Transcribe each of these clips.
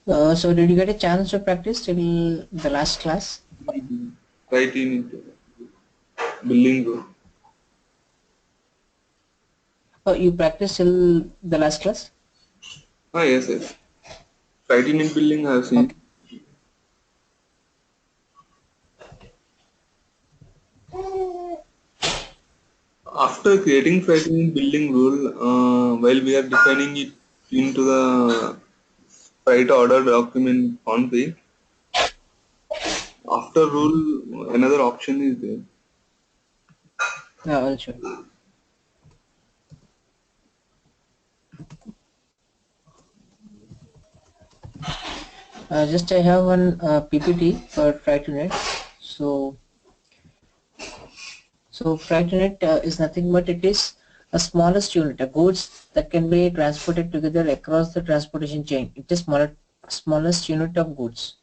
So did you get a chance to practice till the last class? Right in building rule. Oh, you practiced till the last class? Ah, yes, yes. Writing in building I have seen. Okay. After creating writing in building rule, while we are defining it into the right order document on page, after rule, another option is there. Yeah, I'll show you. Just I have one PPT for FractUnit. So, FractUnit is nothing but it is a smallest unit, a goods that can be transported together across the transportation chain. It is smallest unit of goods.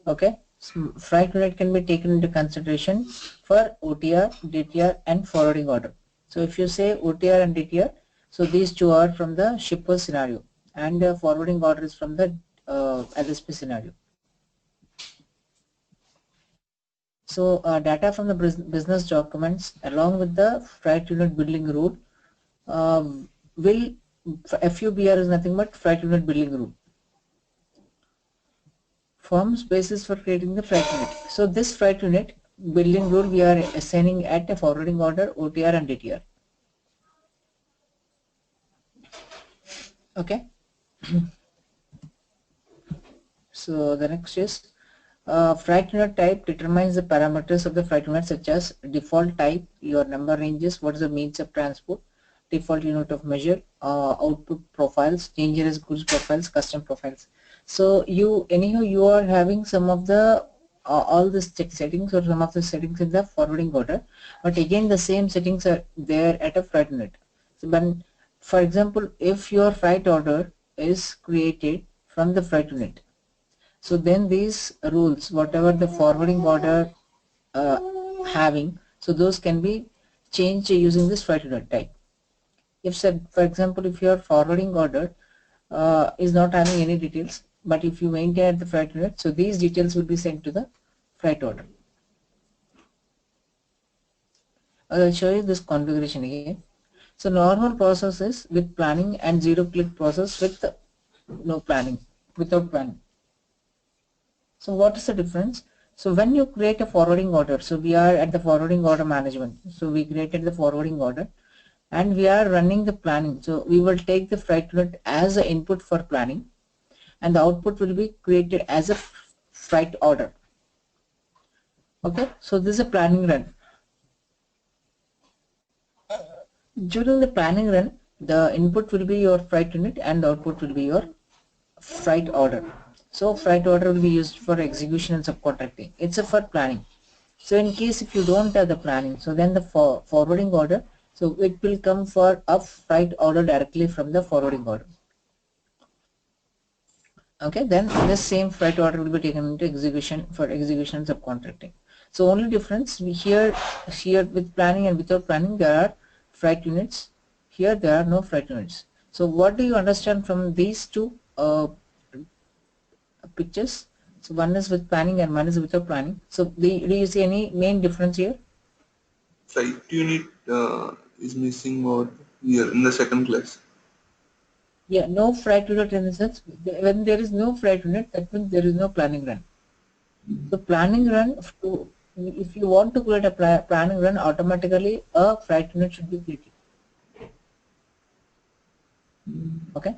Okay. FractUnit can be taken into consideration for OTR, DTR, and forwarding order. So if you say OTR and DTR, so these two are from the shipper scenario, and forwarding order is from the LSP scenario. So data from the business documents along with the freight unit building rule will FUBR is nothing but freight unit building rule forms basis for creating the freight unit. So this freight unit building rule we are assigning at a forwarding order, OTR and DTR. Okay. So the next is freight unit type determines the parameters of the freight unit such as default type, your number ranges, what is the means of transport, default unit of measure, output profiles, dangerous goods profiles, custom profiles. So you anyhow you are having some of the all the settings or some of the settings in the forwarding order, but again the same settings are there at a freight unit. So when, for example, if your freight order is created from the freight unit, so then these rules, whatever the forwarding order having, so those can be changed using this freight unit type. If said, for example, if your forwarding order is not having any details, but if you maintain at the freight unit, so these details will be sent to the freight order. I'll show you this configuration again. So normal process is with planning and zero click process with no planning, without planning. So what is the difference? So when you create a forwarding order, so we are at the forwarding order management. So we created the forwarding order and we are running the planning. So we will take the freight unit as an input for planning and the output will be created as a freight order. Okay, so this is a planning run. During the planning run, the input will be your freight unit and the output will be your freight order. So freight order will be used for execution and subcontracting. It's a for planning. So in case if you don't have the planning, so then the forwarding order, so it will come for a freight order directly from the forwarding order. Okay, then this same freight order will be taken into execution for execution and subcontracting. So only difference we here with planning and without planning there are freight units. Here there are no freight units. So what do you understand from these two pictures? So one is with planning and one is without planning. So do you see any main difference here? Right unit is missing over here in the second class. Yeah, no freight unit in the sense when there is no freight unit, that means there is no planning run. So planning run, if you want to create a planning run, automatically a freight unit should be created. Okay.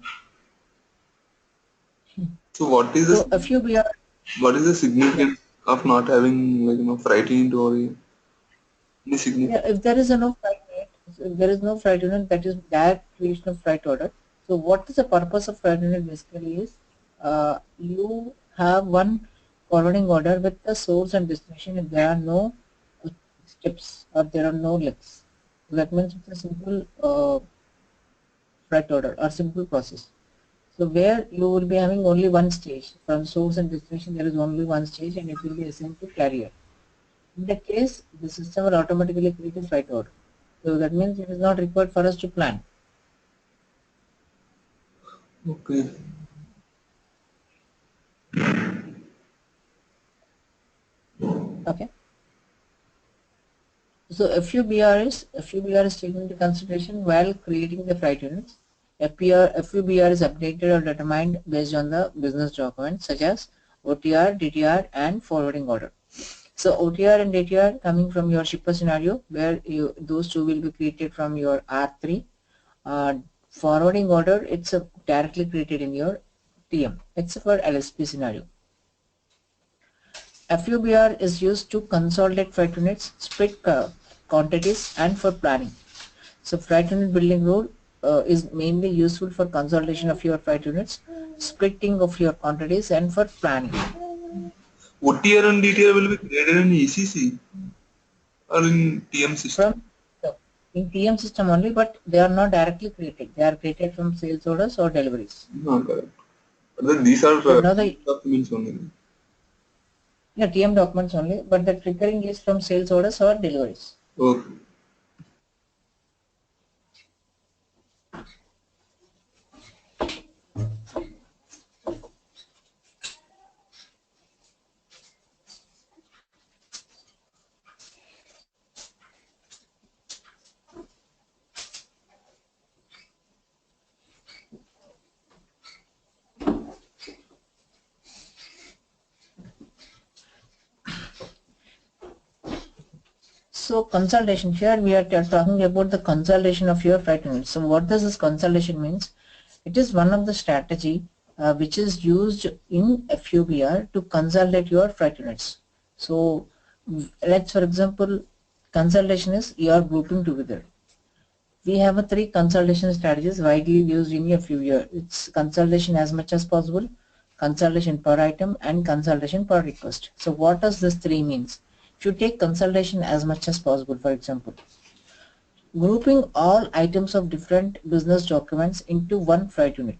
So what is So the if you be a, yeah, significance of not having writing into or any yeah, significance? if there is a no freight unit, so if there is no freight unit, that is direct creation of freight order. So what is the purpose of freight unit basically is you have one forwarding order with the source and destination if there are no steps or there are no legs. So that means it's a simple freight order or simple process. So where you will be having only one stage from source and destination, there is only one stage and it will be assigned to carrier. In that case, the system will automatically create a freight order. So that means it is not required for us to plan. Okay. So FUBR is taken into consideration while creating the freight units. FUBR is updated or determined based on the business documents such as OTR, DTR, and forwarding order. So OTR and DTR coming from your shipper scenario, where those two will be created from your R3. Forwarding order, it's directly created in your TM. It's for LSP scenario. FUBR is used to consolidate freight units, split quantities, and for planning. So freight unit building rule is mainly useful for consolidation of your freight units, splitting of your quantities, and for planning. OTR and DTR will be created in ECC or in TM system? In TM system only, but they are not directly created. They are created from sales orders or deliveries. No, correct. But then these are So now the documents only. yeah, TM documents only, but the triggering is from sales orders or deliveries. Okay. So consolidation, here we are talking about the consolidation of your freight units. So what does this consolidation means? It is one of the strategy which is used in FUBR to consolidate your freight units. So let's, for example, consolidation is you are grouping together. We have a 3 consolidation strategies widely used in FUBR. It's consolidation as much as possible, consolidation per item, and consolidation per request. So what does this 3 means? If you take consolidation as much as possible, for example, grouping all items of different business documents into one freight unit.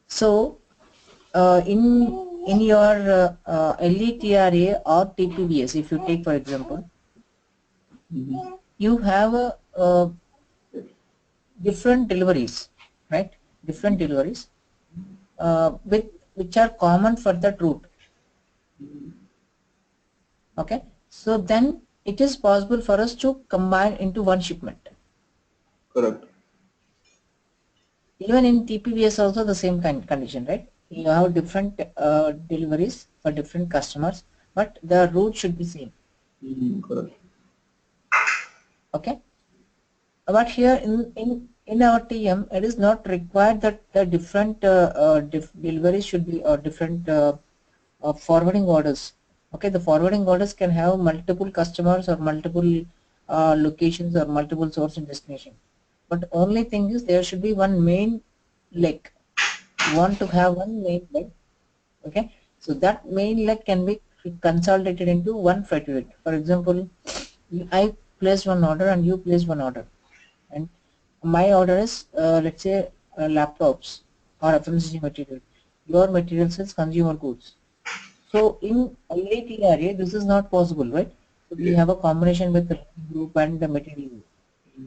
So in your LETRA or TPBS, if you take for example, you have a different deliveries, right? Different deliveries which are common for that route. Okay, so then it is possible for us to combine into one shipment. Correct. Even in TPBS also the same condition, right? You have different deliveries for different customers, but the route should be same. Correct. Okay, but here in our TM, it is not required that the different deliveries should be or different forwarding orders. Okay, the forwarding orders can have multiple customers or multiple locations or multiple source and destination. But only thing is there should be one main leg. You want to have one main leg. Okay, so that main leg can be consolidated into one freight unit. For example, I placed one order and you placed one order, and my order is let's say laptops or FMCG material. Your material is consumer goods. So in LATRA, this is not possible, right? So we have a combination with the group and the material group.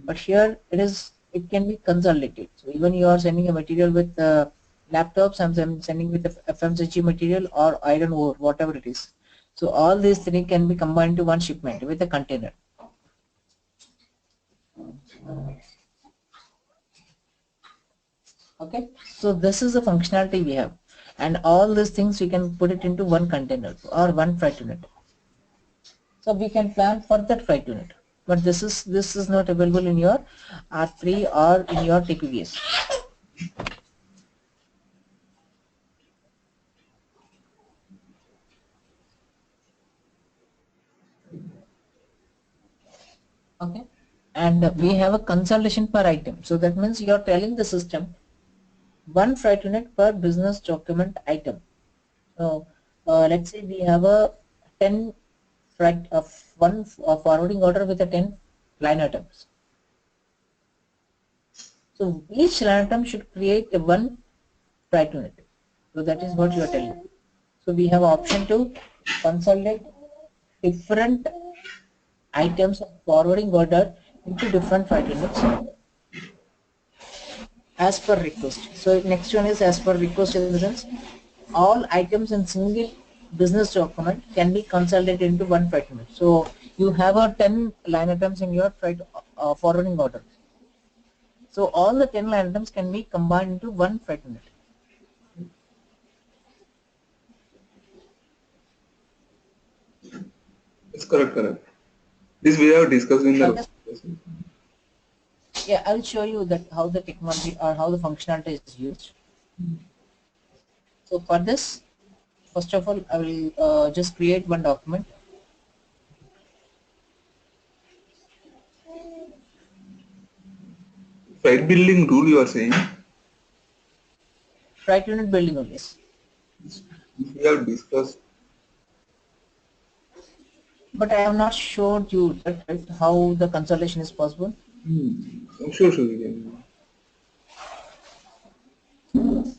But here it can be consolidated. So even you are sending a material with laptops, I'm sending with the FMCG material or iron ore, whatever it is. So all these three can be combined to one shipment with a container. Okay, so this is the functionality we have, and all these things we can put it into one container or one freight unit. So we can plan for that freight unit, but this is not available in your R3 or in your TPBS. Okay, and we have a consolidation per item. So that means you are telling the system one freight unit per business document item. So let's say we have a 10 freight of one forwarding order with a 10 line items. So each line item should create a one freight unit. So that is what you are telling. So we have option to consolidate different items of forwarding order into different freight units as per request. So next one is as per request in the sense all items in single business document can be consolidated into one freight unit. So you have a 10 line items in your freight forwarding order. So all the 10 line items can be combined into one freight unit. It's correct, correct. This we have discussed in the. Yeah, I'll show you that how the technology or how the functionality is used. So for this, first of all, I will just create one document. Freight building rule you are saying? Freight unit building only. This we have discussed. But I have not showed you that, right, how the consolidation is possible. Sure, sure, we can.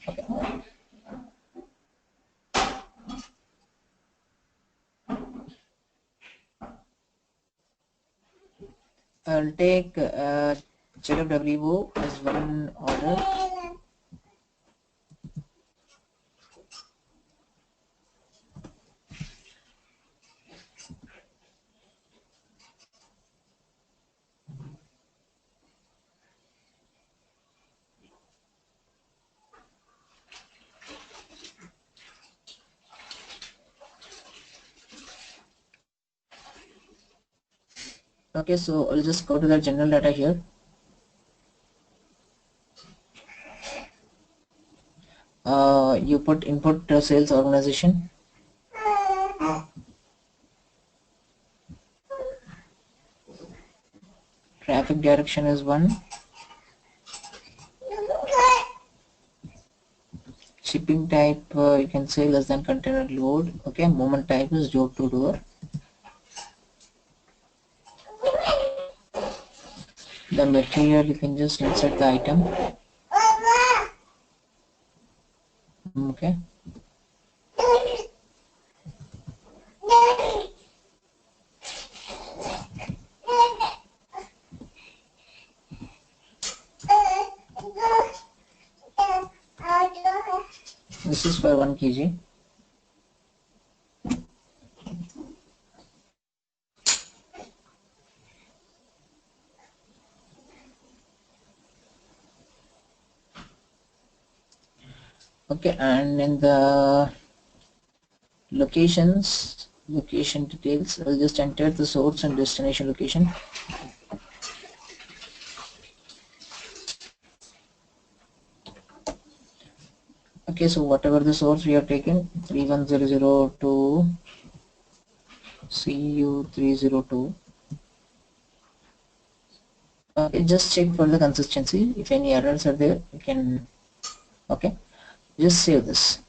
Okay. I'll take ZFWO as one order. Okay, so I'll just go to the general data here. You put input sales organization. Traffic direction is 1. Shipping type, you can say less than container load. Okay, movement type is door to door. The material, you can just insert the item. Okay. This is for 1 kg. Okay, and in the location details, I'll just enter the source and destination location. Okay, so whatever the source we have taken, 31002 CU302. Okay, just check for the consistency. If any errors are there, you can. Okay, just save this.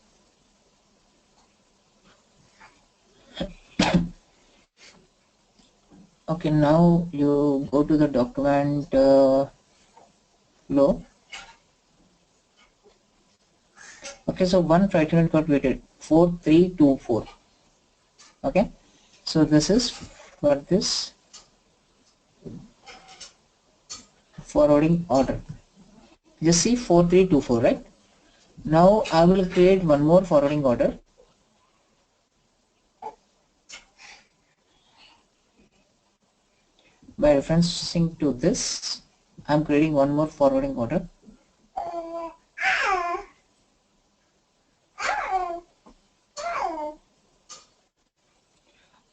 Okay, now you go to the document flow. Okay, so one freight unit got weighted 4324. Okay, so this is for this forwarding order. Just see 4324, right? Now I will create one more forwarding order. By referencing to this, I'm creating one more forwarding order.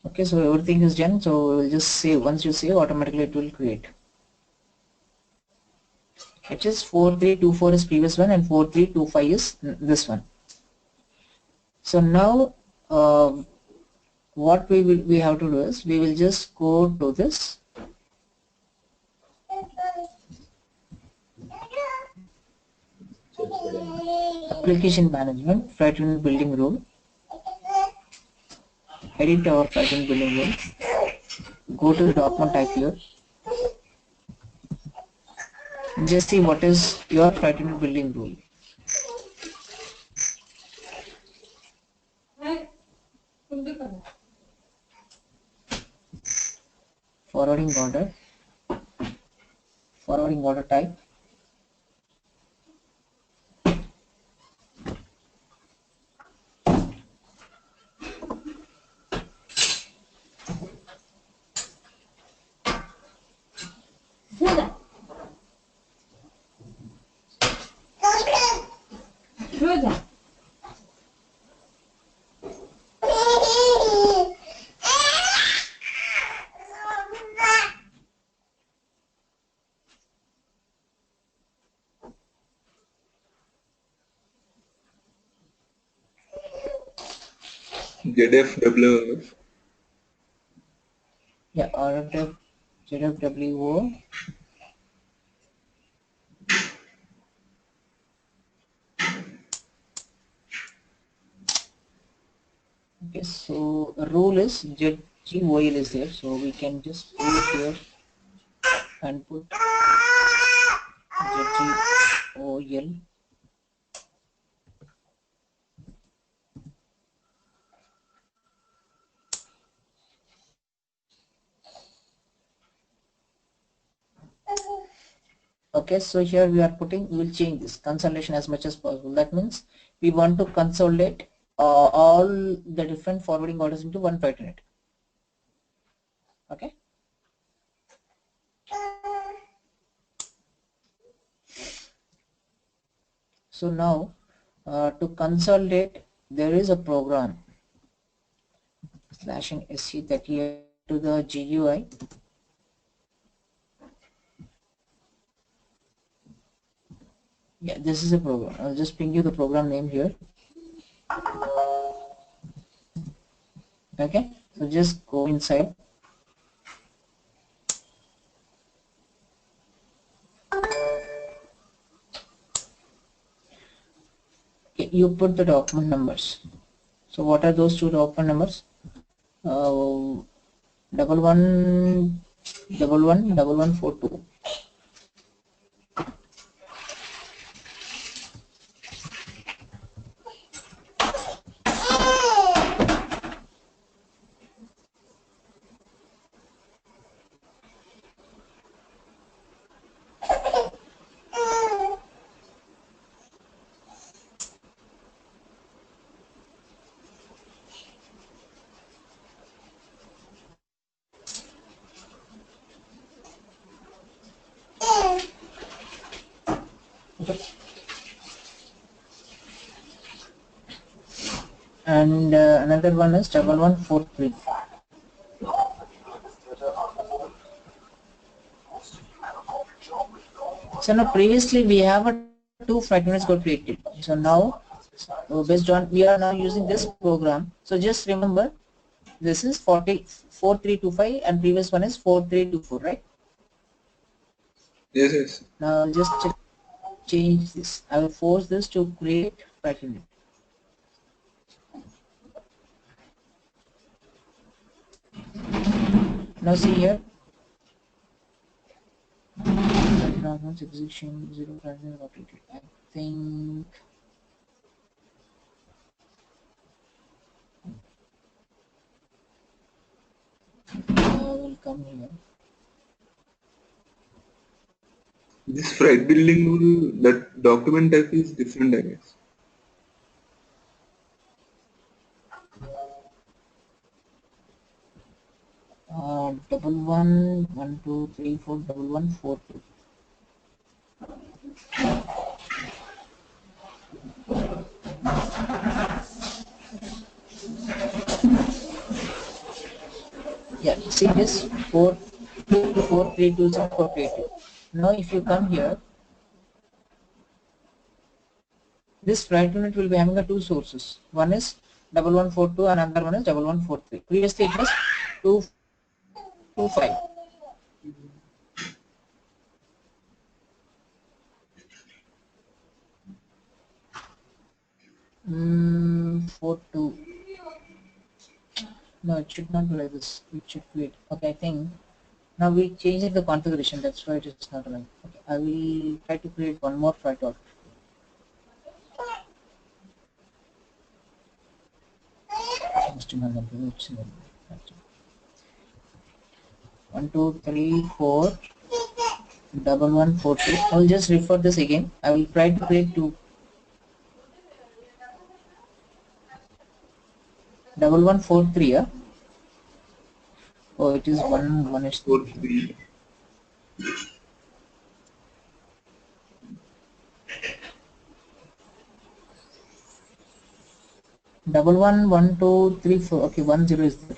Okay, so everything is done. So we'll just save. Once you save, automatically it will create. It is 4324 is previous one and 4325 is this one. So now what we have to do is we will just go to this application management freight unit building rule, edit our freight unit building rule, go to the document type here, just see what is your freight unit building rule. Forwarding order type, ZFWF. Yeah, RFW, ZFWO. Okay, so the rule is ZGOL is there, so we can just go here and put ZGOL. Okay, so here we are putting, we will change this consolidation as much as possible. That means we want to consolidate all the different forwarding orders into one Freight unit. Okay. So now to consolidate, there is a program /SC30 to the GUI. Yeah, this is a program. I'll just ping you the program name here. Okay, so just go inside. Okay, you put the document numbers. So what are those two document numbers? 11111142. And another one is 1143. So now previously we have a two Freight units got created. So now based on, we are now using this program. So just remember, this is 4325 and previous one is 4324, right? Yes, yes. Now I'll just change this. I will force this to create Freight unit. Now see here, execution 0 operated. I think I will come here. This freight building rule, that document type is different, I guess. Double one, 1 2 3 4, 1142. Yeah, see this 4 2 4 3 2 6 4 3 2. Now if you come here, this Freight unit will be having a two sources. One is 1142 and another one is 1143. Previously it was 225. 42. No, it should not be like this. It should create. Okay, I think now we changed the configuration. That's why it is not like. Okay, I will try to create one more Freight order. Just a minute. 1 2 3 4 1142. I will just refer this again. I will try to create two. 1143. Yeah. Oh, it is one is 4-3. Double 1, 1, 2, 3, 4. Okay, 1, 0 is there.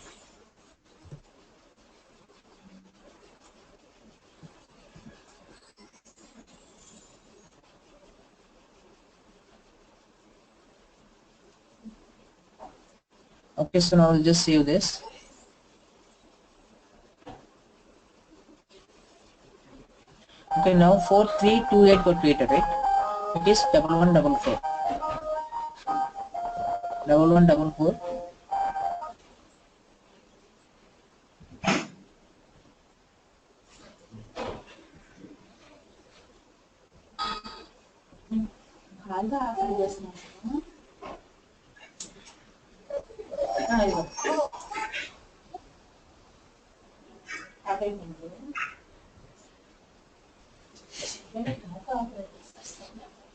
Okay, so now I'll just save this. Okay, now 4328 got created, right? It is 1144. 1144.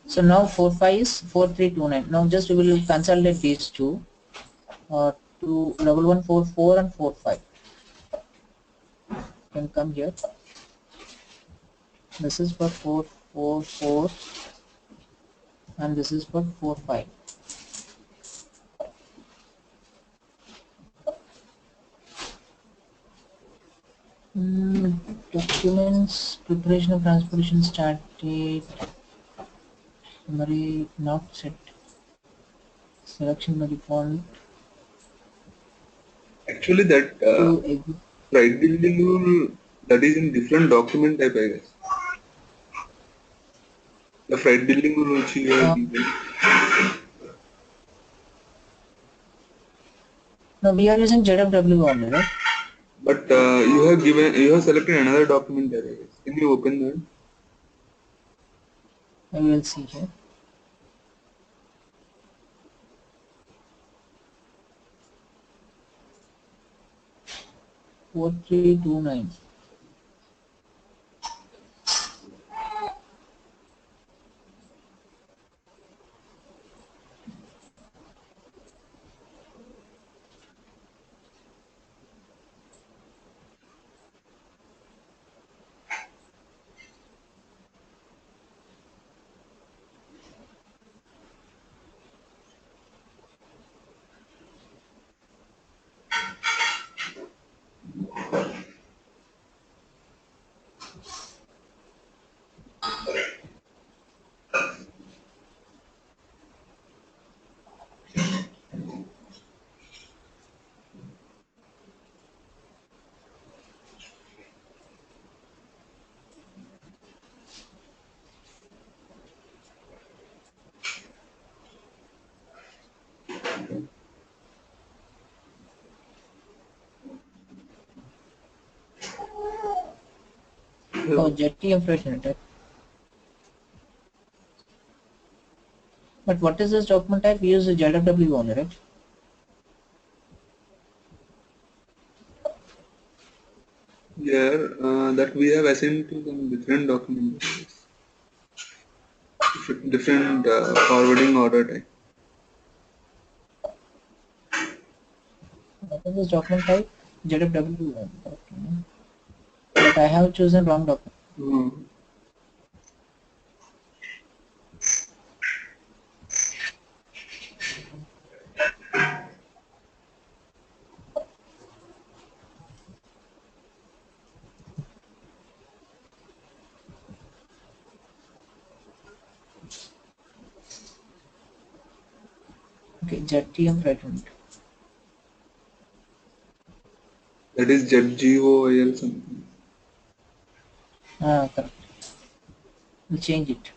So now 45 is 4329. Now just we will consolidate these two. To 1144 and 45. Can come here. This is for 444 and this is for 45. Documents, preparation of transportation started, summary not set, selection by default. Actually, that freight building rule, that is in different document type, I guess. The freight building rule which you have given. No, we are using JFW only, right? But you have selected another document there, I guess. Can you open that? I will see here. Four three two nine. Oh, jetty and freight unit. But what is this document type? We use the JFW only, right? Here, that we have assigned to some different documents. Different forwarding order type. What is this document type? JFW. Okay. But I have chosen wrong document. Okay, jetty and freight unit. That is JetGoil something. Correct. We'll change it.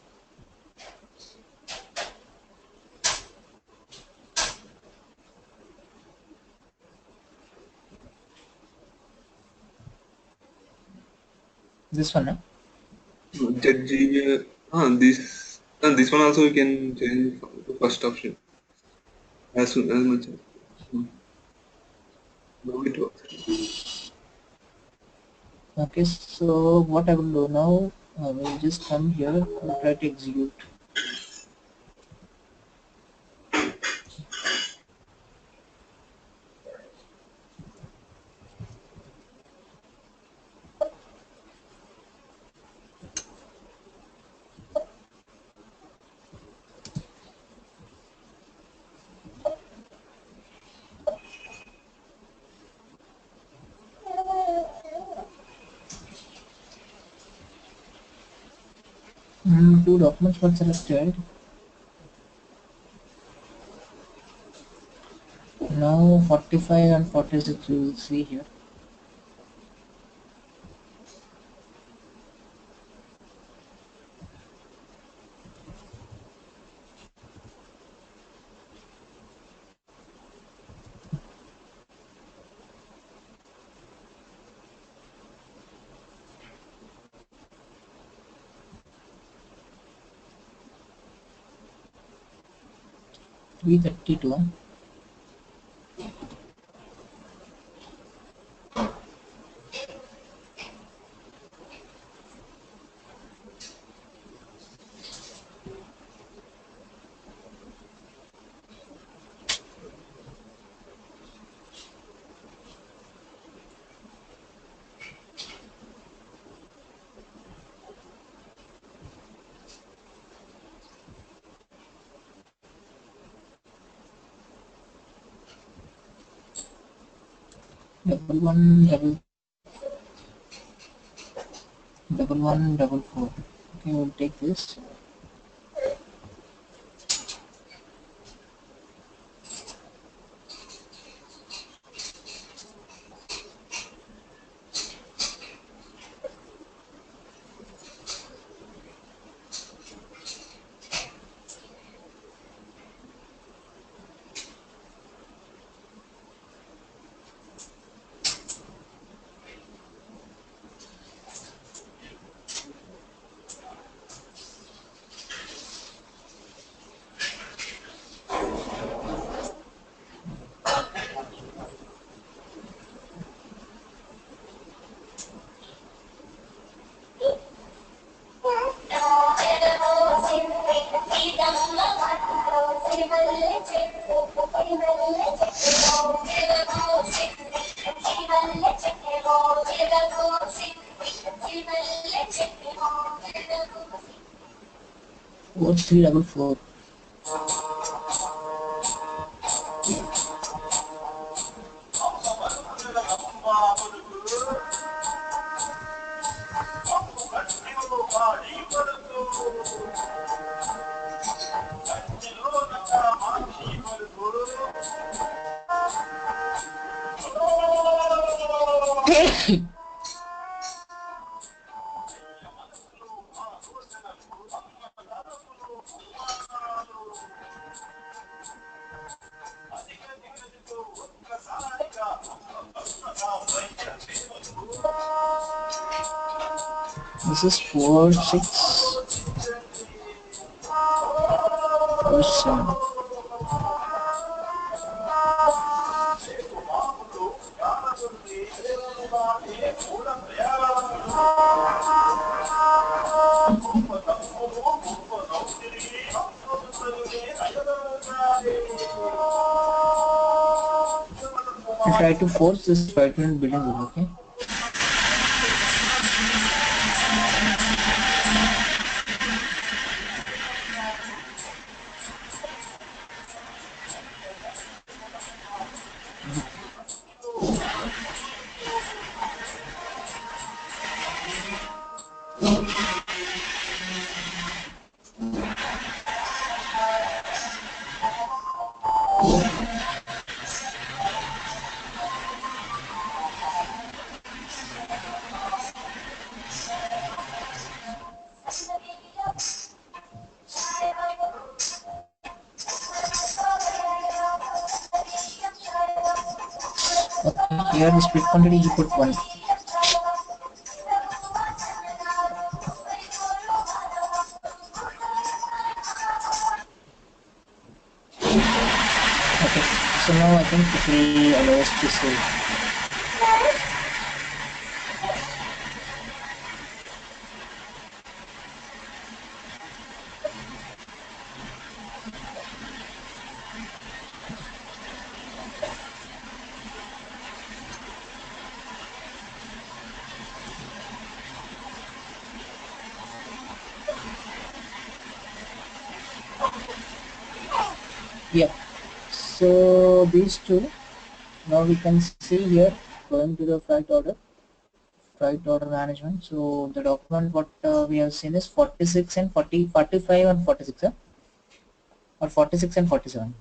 This one, huh? JetGoil. This one also we can change to first option as soon as much as. Now it works. Okay, so what I will do now, I will just come here and try to execute. Two documents were selected. Now 45 and 46 you will see here. V32. Double 4. Okay, we'll take this. What's 344? This is 4, 6, 4, 7. I'll try to force this pattern building rule, okay? Okay, here the split quantity you put 1. Okay, so now I think it will allow us to save. Yeah, so these two, now we can see here going to the fact order freight order management. So the document what we have seen is 46 and 40, 45 and 46, huh? Or 46 and 47.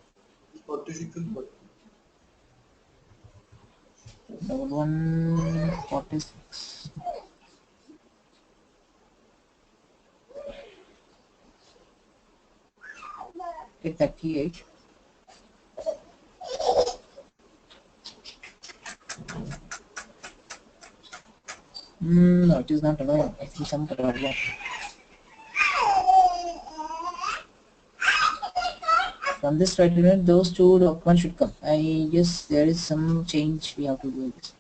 46 and 40. Double one 46. Okay, 38. No, it is not allowed. I think some problem. From this right unit, those two documents should come. I guess there is some change we have to do this.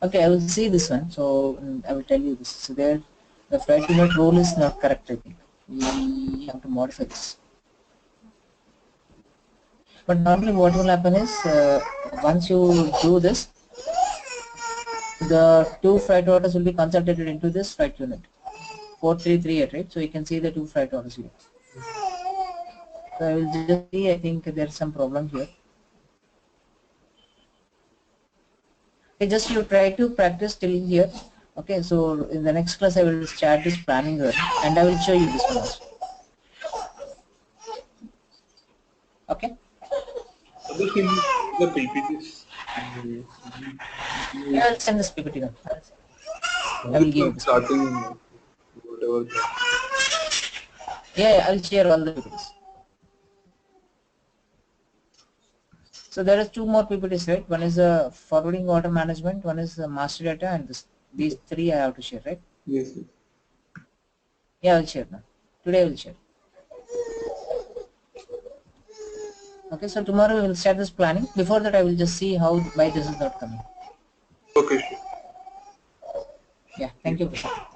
Okay, I will see this one. So I will tell you this. So there, the freight unit rule is not correct. I think we have to modify this. But normally, what will happen is once you do this, the two freight orders will be consolidated into this freight unit 4338, right? So you can see the two freight orders here. So I will just see. I think there's some problem here. Okay, just you try to practice till here. Okay, so in the next class I will start this planning run and I will show you this one also. Okay. Other thing, the PPTs. I will send this PPT now. I will give it. Starting whatever. Yeah, I will share all the PPTs. So there are two more PPTs, right? One is forwarding order management, one is master data, and these three I have to share, right? Yes. Yeah, I will share now. Today I will share. Okay, so tomorrow we will start this planning. Before that, I will just see why this is not coming. Okay, sure. Yeah, thank you, Prashant.